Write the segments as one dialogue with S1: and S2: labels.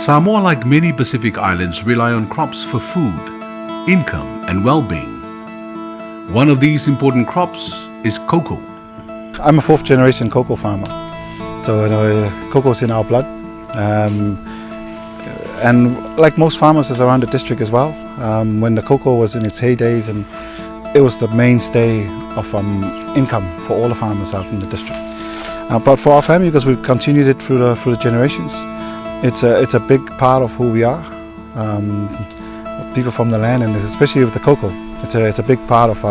S1: Samoa, like many Pacific islands, rely on crops for food, income and well-being. One of these important crops is cocoa.
S2: I'm a fourth generation cocoa farmer, so cocoa is in our blood. And like most farmers is around the district as well, when the cocoa was in its heydays, and it was the mainstay of income for all the farmers out in the district. But for our family, because we've continued it through the generations, it's a big part of who we are. People from the land, and especially with the cocoa, it's a big part of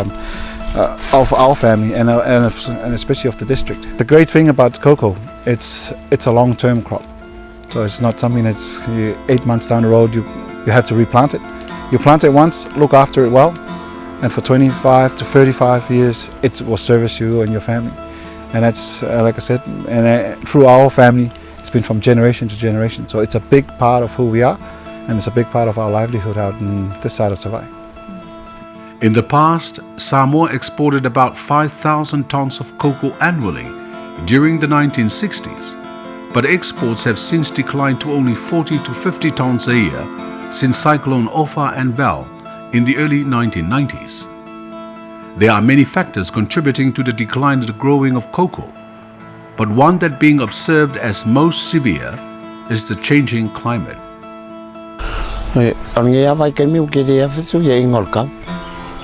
S2: our family and especially of the district. The great thing about cocoa, it's a long-term crop. So it's not something that's 8 months down the road you have to replant it. You plant it once, look after it well, and for 25 to 35 years it will service you and your family. And that's like I said, and through our family, it's been from generation to generation. So it's a big part of who we are, and it's a big part of our livelihood out in this side of Savai.
S1: In the past, Samoa exported about 5,000 tons of cocoa annually during the 1960s, but exports have since declined to only 40 to 50 tons a year since Cyclone Ofa and Val in the early 1990s. There are many factors contributing to the decline in the growing of cocoa, but one that being observed as most severe is the changing climate.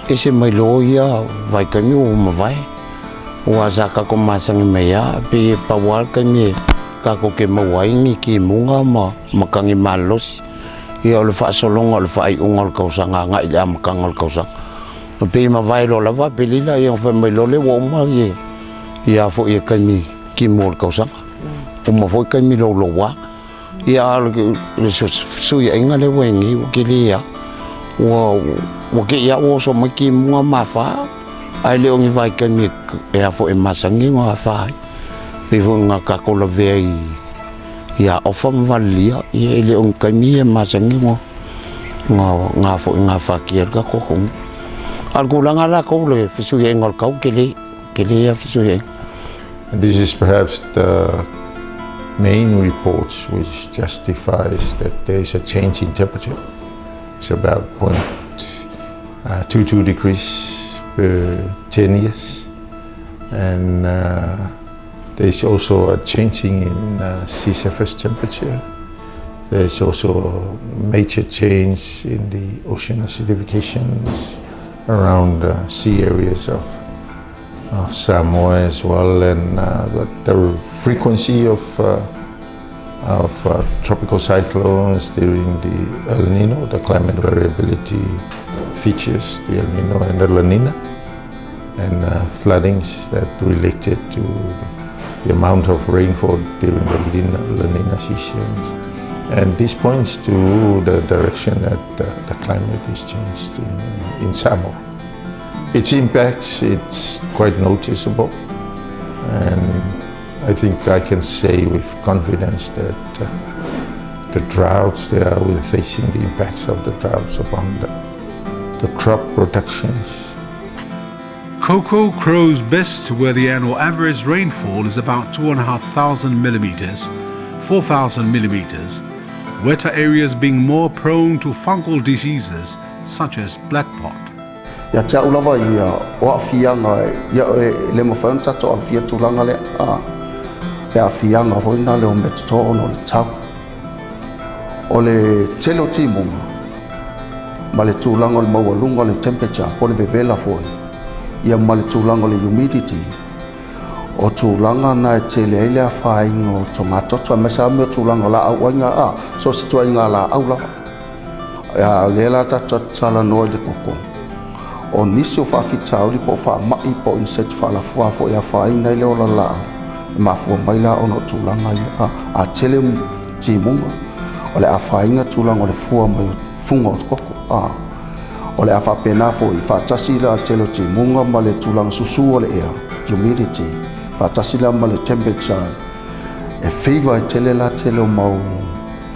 S3: Ese mai lo ia vai kami o mavai wa zaka ko masang meya pe pawal kami ka ko ke mawai ni ki munga ma makangi malos ia le fa solong le fa ai ungol ko sanga nga ia makangol ko sang pe mavai lo lava pe lila ia fa mai lo le wo ma ia fo ia kami ki mol ko sang o ma fo kami lo lo wa ia le su ia inga le wengi o ke lia wa ke ia o so maki mua mafa ai le ongi vai kan mi e afo e masangi nga fa pe nga ka ko la ve ia o fam valia e le on kan mi e masangi nga fo nga fa ki ka ko ko algo langa la ko le fisu ye ngol ka ke le ya fisu ye.
S4: This is perhaps the main report which justifies that there is a change in temperature. It's about 0.22 degrees per 10 years, and there's also a changing in sea surface temperature. There's also a major change in the ocean acidifications around sea areas of Samoa as well, and but the frequency of tropical cyclones during the El Nino, the climate variability features, the El Nino and the La Nina, and floodings that related to the amount of rainfall during the La Nina seasons. And this points to the direction that the climate is changed in Samoa. Its impacts, it's quite noticeable, and I think I can say with confidence that the droughts there, we're facing the impacts of the droughts upon the crop productions.
S1: Cocoa grows best where the annual average rainfall is about 2,500 millimeters, 4,000 millimeters, wetter areas being more prone to fungal diseases such as black pot.
S5: Ya cha ulava ia o fianga ya le mo fa nta to fia tulanga le ya fianga fo na le met to no le tau o le telo timu ma le tulanga le mawalunga le temperature po le vevela fo ia ma le tulanga le humidity o tulanga na tele ile fa ingo tomato to mesa me tulanga la awanga so se to inga la aula ya le la ta tsala no le koko o nisi o whawhitau li po whamai po inset whalafua fo ia whaina i leo la la ma fua mai la ono tūlanga i a tele timunga o le a whainga tūlanga o le fua mai funga o koko o le a whapena fo i whatasi la tele timunga ma le tūlanga susu o le air humidity whatasi la ma le temperature e whiwa i tele la tele o mau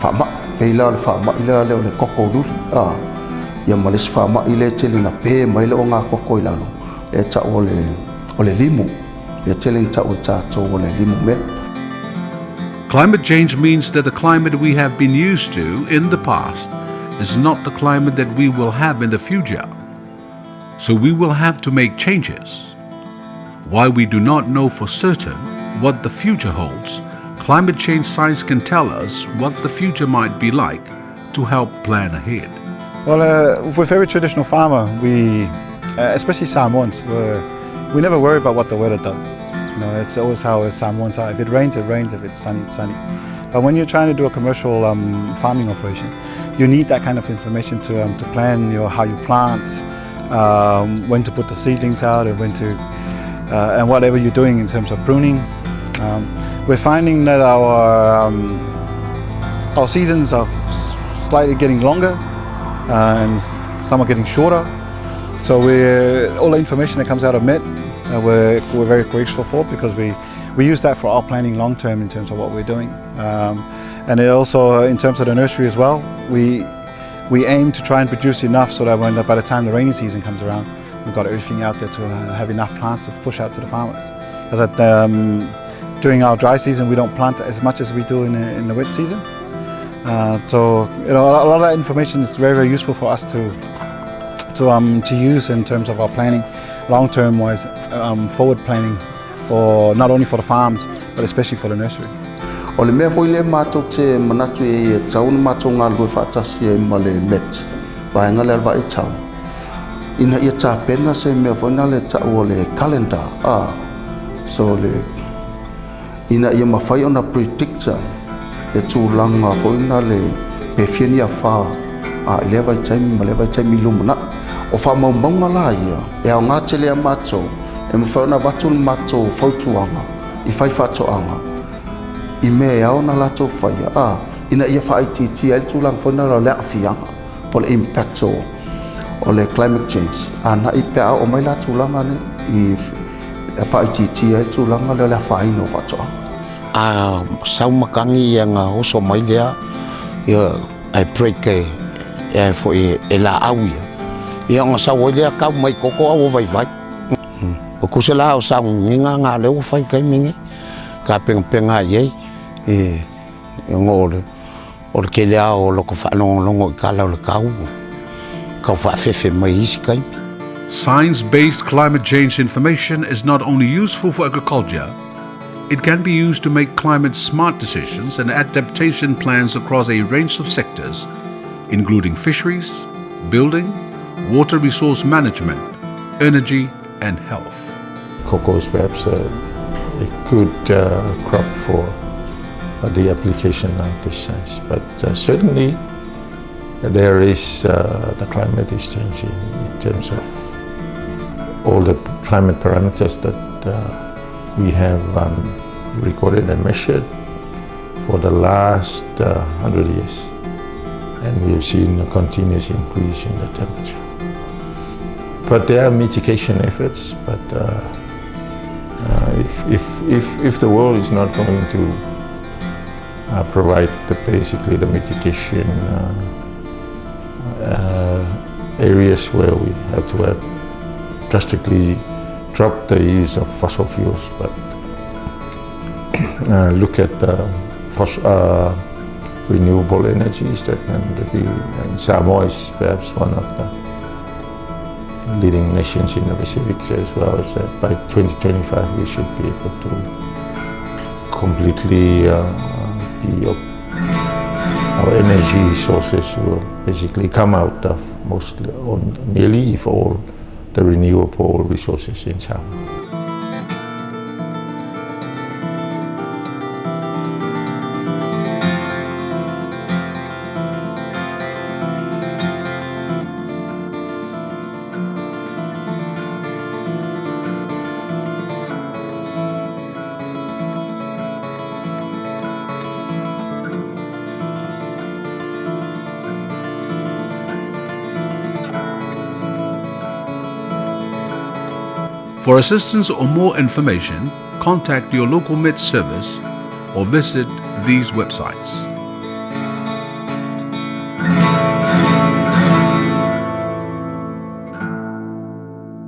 S5: whama peila le whama i la leo le koko luli ia malis whama i le tele na pē mai le o ngā koko i lalo e ta o le limu e tele ta o tātou o le limu mea.
S1: Climate change means that the climate we have been used to in the past is not the climate that we will have in the future. So we will have to make changes. While we do not know for certain what the future holds, climate change science can tell us what the future might be like to help plan ahead.
S2: Well, with every traditional farmer, we, especially Samoans, we never worry about what the weather does. You know, it's always how Samoans are. If it rains, it rains. If it's sunny, it's sunny. But when you're trying to do a commercial farming operation, you need that kind of information to plan how you plant, when to put the seedlings out, and when to, and whatever you're doing in terms of pruning. We're finding that our seasons are slightly getting longer, and some are getting shorter. So all the information that comes out of MET, we're very grateful for, because we use that for our planning long term in terms of what we're doing. And it also, in terms of the nursery as well, we aim to try and produce enough so that by the time the rainy season comes around, we've got everything out there to have enough plants to push out to the farmers. Because during our dry season, we don't plant as much as we do in the wet season. So a lot of that information is very, very useful for us to use in terms of our planning, long-term wise, forward planning, for not only for the farms but especially for the nursery.
S5: O le mea foi le mātou te manatu e tau na mātou ngā lue whaatasi e ma le met. Vai ngā le alwa e tau. Ina ia tā pena se mea foi na le tau o le calendar. So ina ia mawhai ona predictor e tūlanga foi na le pewhiani a wha. I le vai taimi ma le vai taimi lumana. O wha maunga la ia. E au ngā te lea mātou. E mwhai ona watu le mātou whautuanga. I whai whatoanga. I mea au na lato whaia. Ina ia whaititi ai tūlang whaina la lea whianga po le impact o le climate change. Na I pea o mai la tūlanga ne I whaititi ai tūlanga le lea whaino whatoa.
S3: Saumakangi ia ngā oso mai lea ia ai break e fo e la au ia. Ia ngā sau lea kau mai koko au vai vai. O kusela o sau nginga ngā leo whai kai mingi. Ka penga iei. Ngole o ke lea o loko whanongo I kala o le kau kau whawhewhe mai isi kai.
S1: Science-based climate change information is not only useful for agriculture, it can be used to make climate-smart decisions and adaptation plans across a range of sectors, including fisheries, building, water resource management, energy and health.
S4: Cocoa is perhaps a good crop for the application of this science, but certainly there is the climate is changing in terms of all the climate parameters that we have recorded and measured for the last 100 years, and we have seen a continuous increase in the temperature. But there are mitigation efforts, but if the world is not going to provide basically the mitigation areas where we have to drastically drop the use of fossil fuels, but look at renewable energies that can be, and Samoa is perhaps one of the leading nations in the Pacific as well, as that by 2025 we should be able to completely our energy sources will basically come out of mostly or nearly all the renewable resources in Samoa.
S1: For assistance or more information, contact your local MET service or visit these websites.